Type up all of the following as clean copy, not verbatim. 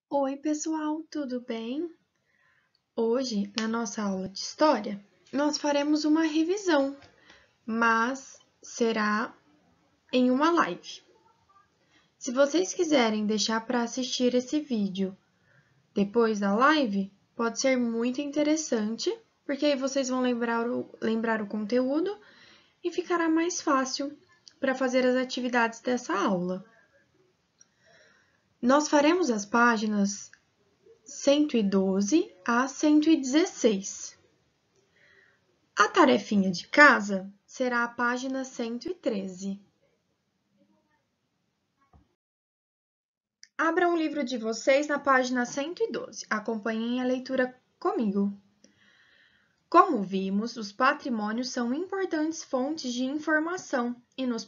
Oi, pessoal, tudo bem? Hoje, na nossa aula de história, nós faremos uma revisão, mas será em uma live. Se vocês quiserem deixar para assistir esse vídeo depois da live, pode ser muito interessante, porque aí vocês vão lembrar o conteúdo e ficará mais fácil para fazer as atividades dessa aula. Nós faremos as páginas 112 a 116. A tarefinha de casa será a página 113. Abra um livro de vocês na página 112. Acompanhem a leitura comigo. Como vimos, os patrimônios são importantes fontes de informação e nos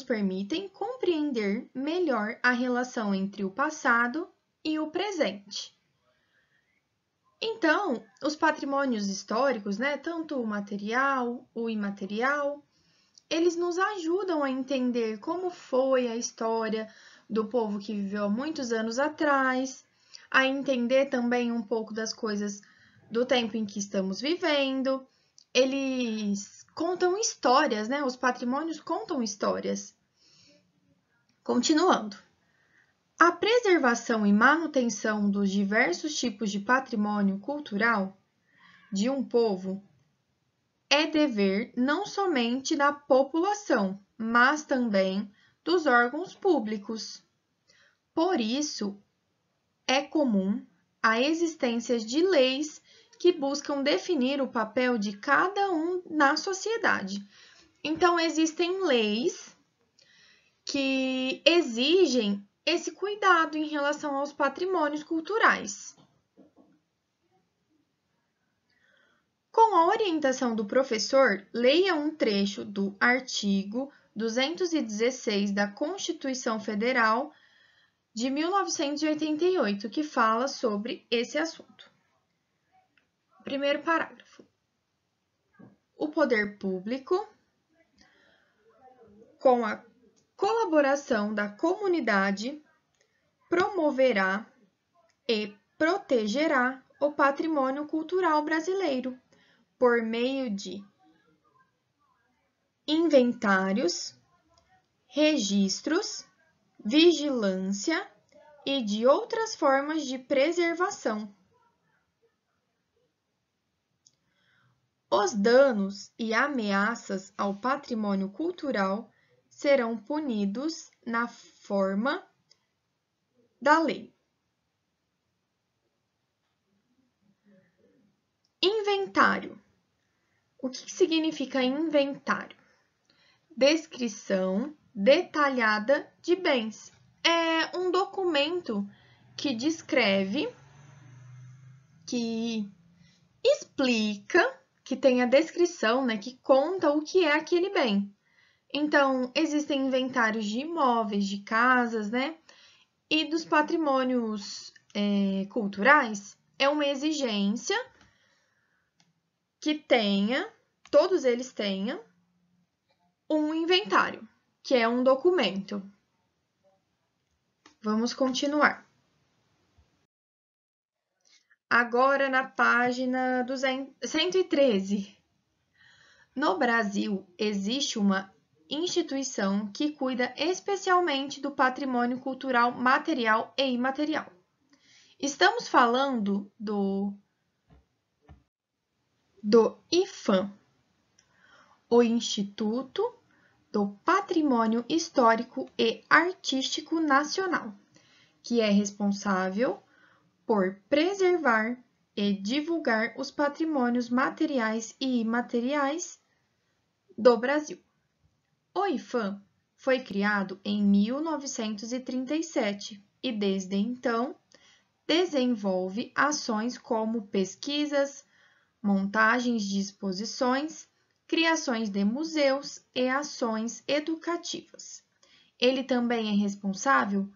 permitem compreender melhor a relação entre o passado e o presente. Então, os patrimônios históricos, tanto o material, o imaterial, eles nos ajudam a entender como foi a história do povo que viveu há muitos anos atrás, a entender também um pouco das coisas do tempo em que estamos vivendo. Eles contam histórias, Os patrimônios contam histórias. Continuando. A preservação e manutenção dos diversos tipos de patrimônio cultural de um povo é dever não somente da população, mas também dos órgãos públicos. Por isso, é comum a existência de leis que buscam definir o papel de cada um na sociedade. Então, existem leis que exigem esse cuidado em relação aos patrimônios culturais. Com a orientação do professor, leia um trecho do artigo 216 da Constituição Federal de 1988, que fala sobre esse assunto. Primeiro parágrafo. O poder público, com a colaboração da comunidade, promoverá e protegerá o patrimônio cultural brasileiro por meio de inventários, registros, vigilância e de outras formas de preservação. Os danos e ameaças ao patrimônio cultural serão punidos na forma da lei. Inventário. O que significa inventário? Descrição detalhada de bens. É um documento que descreve, que explica, que tem a descrição, que conta o que é aquele bem. Então, existem inventários de imóveis, de casas, E dos patrimônios culturais, é uma exigência que todos eles tenham um inventário, que é um documento. Vamos continuar. Agora na página 113. No Brasil, existe uma instituição que cuida especialmente do patrimônio cultural material e imaterial. Estamos falando do IPHAN, o Instituto do Patrimônio Histórico e Artístico Nacional, que é responsável por preservar e divulgar os patrimônios materiais e imateriais do Brasil. O IPHAN foi criado em 1937 e, desde então, desenvolve ações como pesquisas, montagens de exposições, criações de museus e ações educativas. Ele também é responsável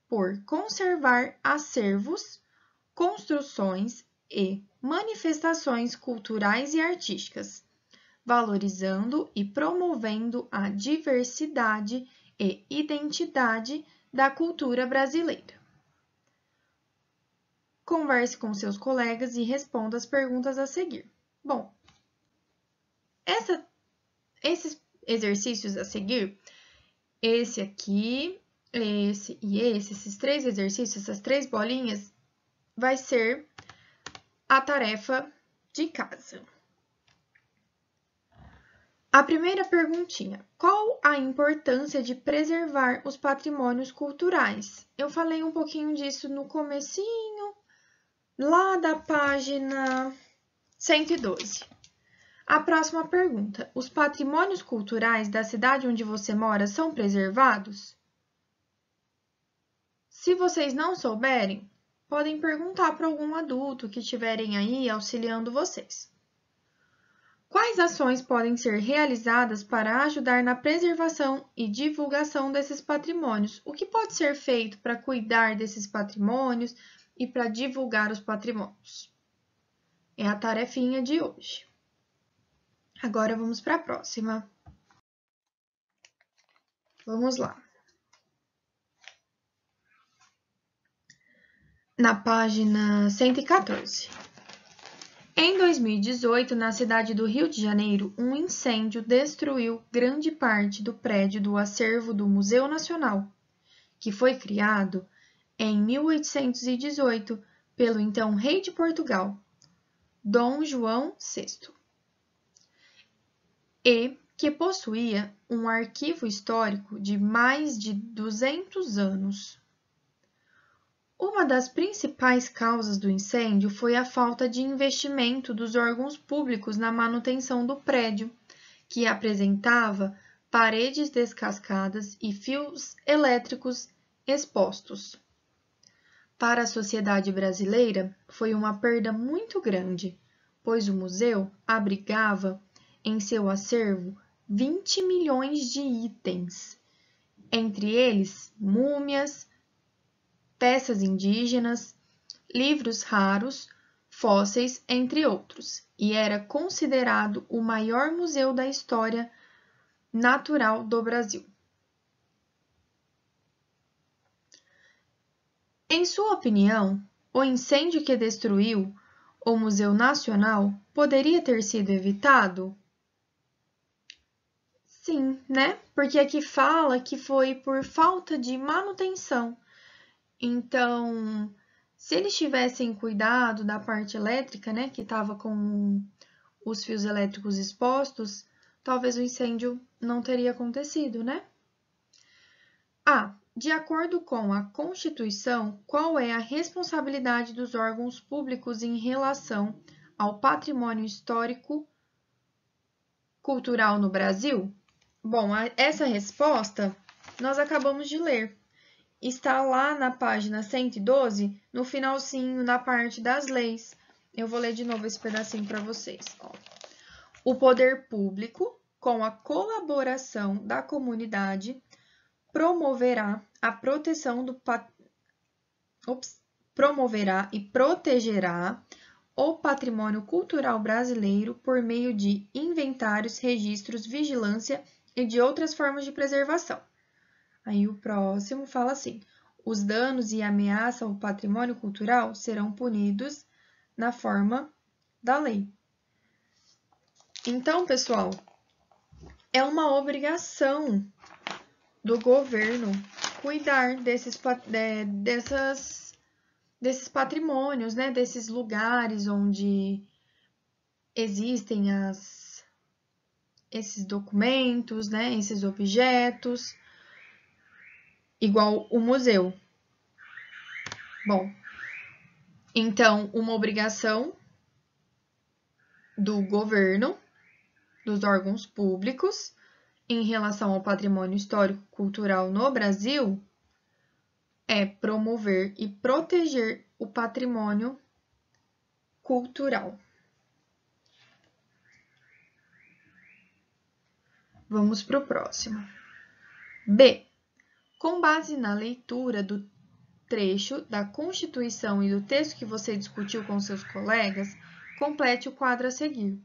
por conservar acervos, construções e manifestações culturais e artísticas, valorizando e promovendo a diversidade e identidade da cultura brasileira. converse com seus colegas e responda as perguntas a seguir. Bom, esses exercícios a seguir, esse aqui, esse e esse, esses 3 exercícios, essas 3 bolinhas, vai ser a tarefa de casa. A primeira perguntinha: qual a importância de preservar os patrimônios culturais? Eu falei um pouquinho disso no comecinho, lá da página 112. A próxima pergunta: os patrimônios culturais da cidade onde você mora são preservados? Se vocês não souberem, podem perguntar para algum adulto que estiverem aí auxiliando vocês. Quais ações podem ser realizadas para ajudar na preservação e divulgação desses patrimônios? O que pode ser feito para cuidar desses patrimônios e para divulgar os patrimônios? É a tarefinha de hoje. Agora vamos para a próxima. Vamos lá. Na página 114. Em 2018, na cidade do Rio de Janeiro, um incêndio destruiu grande parte do prédio do acervo do Museu Nacional, que foi criado em 1818 pelo então rei de Portugal, Dom João VI, e que possuía um arquivo histórico de mais de 200 anos. Uma das principais causas do incêndio foi a falta de investimento dos órgãos públicos na manutenção do prédio, que apresentava paredes descascadas e fios elétricos expostos. Para a sociedade brasileira, foi uma perda muito grande, pois o museu abrigava em seu acervo 20 milhões de itens, entre eles múmias, peças indígenas, livros raros, fósseis, entre outros, e era considerado o maior museu da história natural do Brasil. Em sua opinião, o incêndio que destruiu o Museu Nacional poderia ter sido evitado? Sim, né? Porque aqui fala que foi por falta de manutenção. Então, se eles tivessem cuidado da parte elétrica, né, que estava com os fios elétricos expostos, talvez o incêndio não teria acontecido, né? De acordo com a Constituição, qual é a responsabilidade dos órgãos públicos em relação ao patrimônio histórico cultural no Brasil? Bom, essa resposta nós acabamos de ler. Está lá na página 112, no finalzinho, na parte das leis. Eu vou ler de novo esse pedacinho para vocês. Ó. O poder público, com a colaboração da comunidade, promoverá a proteção promoverá e protegerá o patrimônio cultural brasileiro por meio de inventários, registros, vigilância e de outras formas de preservação. Aí o próximo fala assim: os danos e ameaça ao patrimônio cultural serão punidos na forma da lei. Então, pessoal, é uma obrigação do governo cuidar desses patrimônios, né? Desses lugares onde existem esses documentos, né? Esses objetos, igual o museu. Bom, então, uma obrigação do governo, dos órgãos públicos, em relação ao patrimônio histórico-cultural no Brasil, é promover e proteger o patrimônio cultural. Vamos para o próximo. B. Com base na leitura do trecho da Constituição e do texto que você discutiu com seus colegas, complete o quadro a seguir.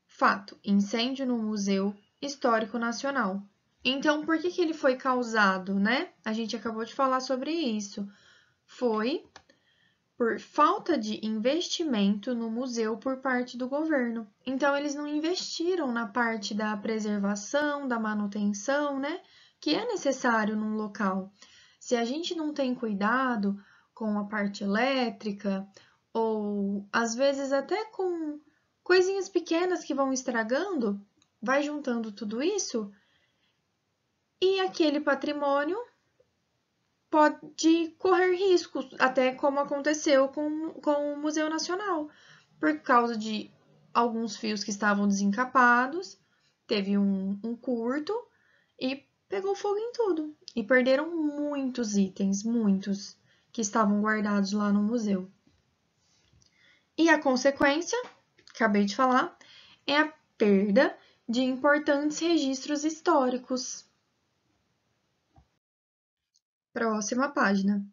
Fato: incêndio no Museu Histórico Nacional. Então, por que ele foi causado, né? A gente acabou de falar sobre isso. Foi por falta de investimento no museu por parte do governo. Então, eles não investiram na parte da preservação, da manutenção, né? Que é necessário num local. Se a gente não tem cuidado com a parte elétrica, ou às vezes até com coisinhas pequenas que vão estragando, vai juntando tudo isso e aquele patrimônio pode correr riscos, até como aconteceu com o Museu Nacional, por causa de alguns fios que estavam desencapados, teve um curto e pegou fogo em tudo. E perderam muitos itens, muitos, que estavam guardados lá no museu. E a consequência, acabei de falar, é a perda de importantes registros históricos. Próxima página.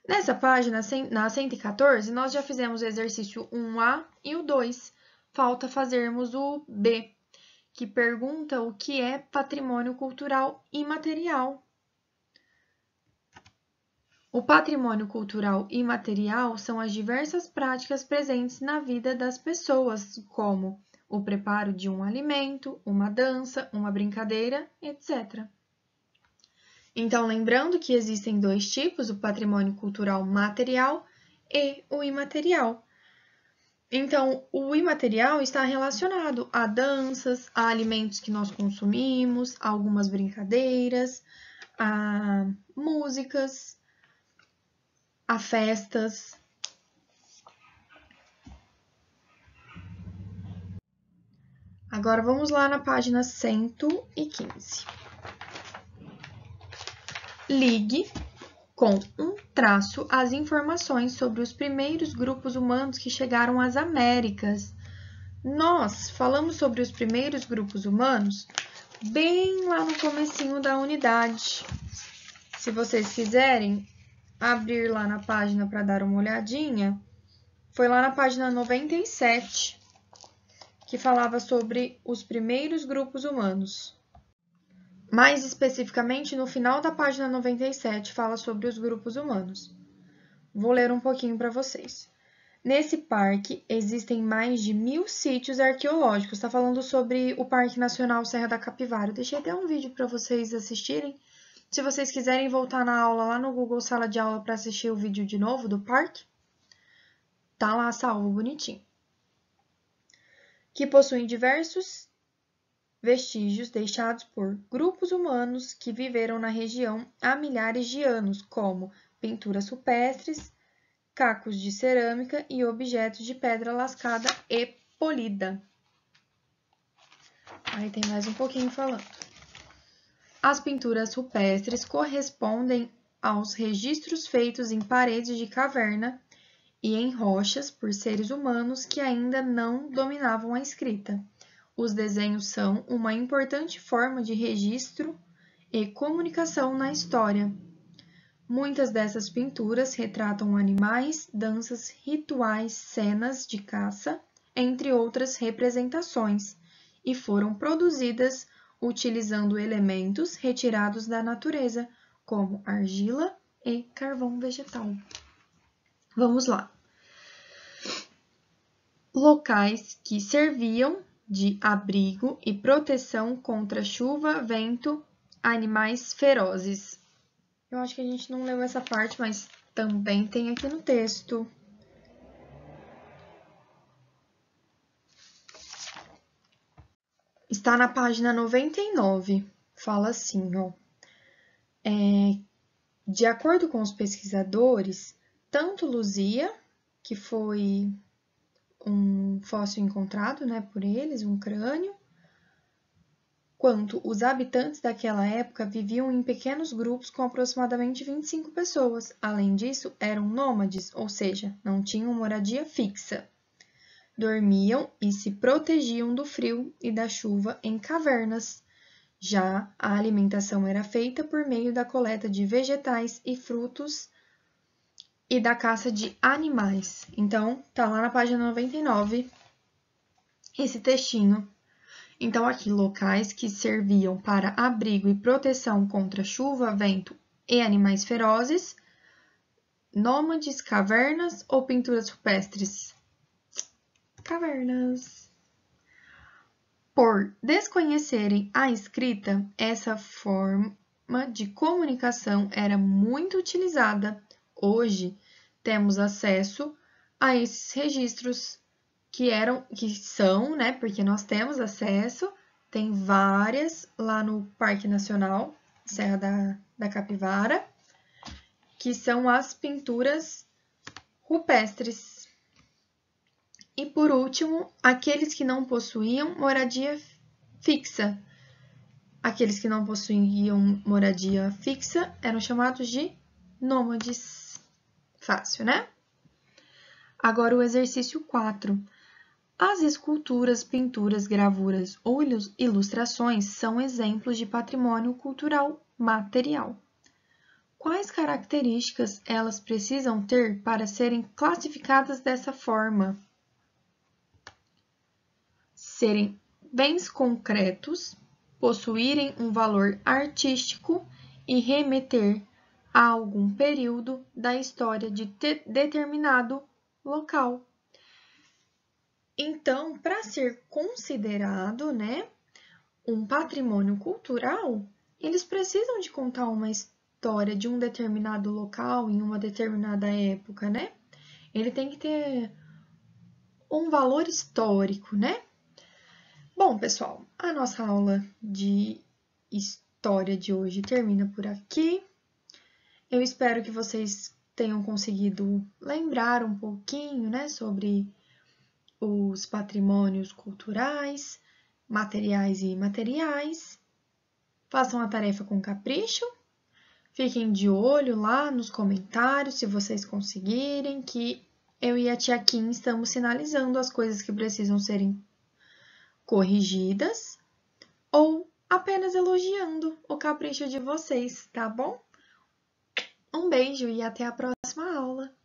Nessa página, na 114, nós já fizemos o exercício 1A e o 2. Falta fazermos o B, que pergunta o que é patrimônio cultural imaterial. O patrimônio cultural imaterial são as diversas práticas presentes na vida das pessoas, como o preparo de um alimento, uma dança, uma brincadeira, etc. Então, lembrando que existem dois tipos, o patrimônio cultural material e o imaterial. Então, o imaterial está relacionado a danças, a alimentos que nós consumimos, a algumas brincadeiras, a músicas, a festas. Agora, vamos lá na página 115. Ligue com um traço as informações sobre os primeiros grupos humanos que chegaram às Américas. Nós falamos sobre os primeiros grupos humanos bem lá no comecinho da unidade. Se vocês quiserem abrir lá na página para dar uma olhadinha, foi lá na página 97 que falava sobre os primeiros grupos humanos. Mais especificamente, no final da página 97, fala sobre os grupos humanos. Vou ler um pouquinho para vocês. Nesse parque, existem mais de 1000 sítios arqueológicos. Está falando sobre o Parque Nacional Serra da Capivara. Eu deixei até um vídeo para vocês assistirem. Se vocês quiserem voltar na aula lá no Google Sala de Aula para assistir o vídeo de novo do parque, tá lá salvo bonitinho. Que possuem diversos vestígios deixados por grupos humanos que viveram na região há milhares de anos, como pinturas rupestres, cacos de cerâmica e objetos de pedra lascada e polida. Aí tem mais um pouquinho falando. As pinturas rupestres correspondem aos registros feitos em paredes de caverna e em rochas por seres humanos que ainda não dominavam a escrita. Os desenhos são uma importante forma de registro e comunicação na história. Muitas dessas pinturas retratam animais, danças, rituais, cenas de caça, entre outras representações, e foram produzidas utilizando elementos retirados da natureza, como argila e carvão vegetal. Vamos lá. Locais que serviam de abrigo e proteção contra chuva, vento, animais ferozes. Eu acho que a gente não leu essa parte, mas também tem aqui no texto. Está na página 99. Fala assim, ó. De acordo com os pesquisadores, tanto Luzia, que foi um fóssil encontrado, né, por eles, um crânio, quanto os habitantes daquela época viviam em pequenos grupos com aproximadamente 25 pessoas. Além disso, eram nômades, ou seja, não tinham moradia fixa. Dormiam e se protegiam do frio e da chuva em cavernas. Já a alimentação era feita por meio da coleta de vegetais e frutos e da caça de animais. Então, tá lá na página 99 esse textinho. Então, aqui, locais que serviam para abrigo e proteção contra chuva, vento e animais ferozes, nômades, cavernas ou pinturas rupestres? Cavernas. Por desconhecerem a escrita, essa forma de comunicação era muito utilizada. Hoje, temos acesso a esses registros que são, né? Porque nós temos acesso, tem várias lá no Parque Nacional Serra da Capivara, que são as pinturas rupestres. E por último, aqueles que não possuíam moradia fixa. Aqueles que não possuíam moradia fixa eram chamados de nômades. Fácil, né? Agora o exercício 4. As esculturas, pinturas, gravuras ou ilustrações são exemplos de patrimônio cultural material. Quais características elas precisam ter para serem classificadas dessa forma? Serem bens concretos, possuírem um valor artístico e remeter a algum período da história de determinado local. Então, para ser considerado, né, um patrimônio cultural, eles precisam de contar uma história de um determinado local em uma determinada época, né? Ele tem que ter um valor histórico, né? Bom, pessoal, a nossa aula de história de hoje termina por aqui. Eu espero que vocês tenham conseguido lembrar um pouquinho, né, sobre os patrimônios culturais, materiais e imateriais. Façam a tarefa com capricho. Fiquem de olho lá nos comentários, se vocês conseguirem, que eu e a tia Kim estamos sinalizando as coisas que precisam serem corrigidas ou apenas elogiando o capricho de vocês, tá bom? Um beijo e até a próxima aula!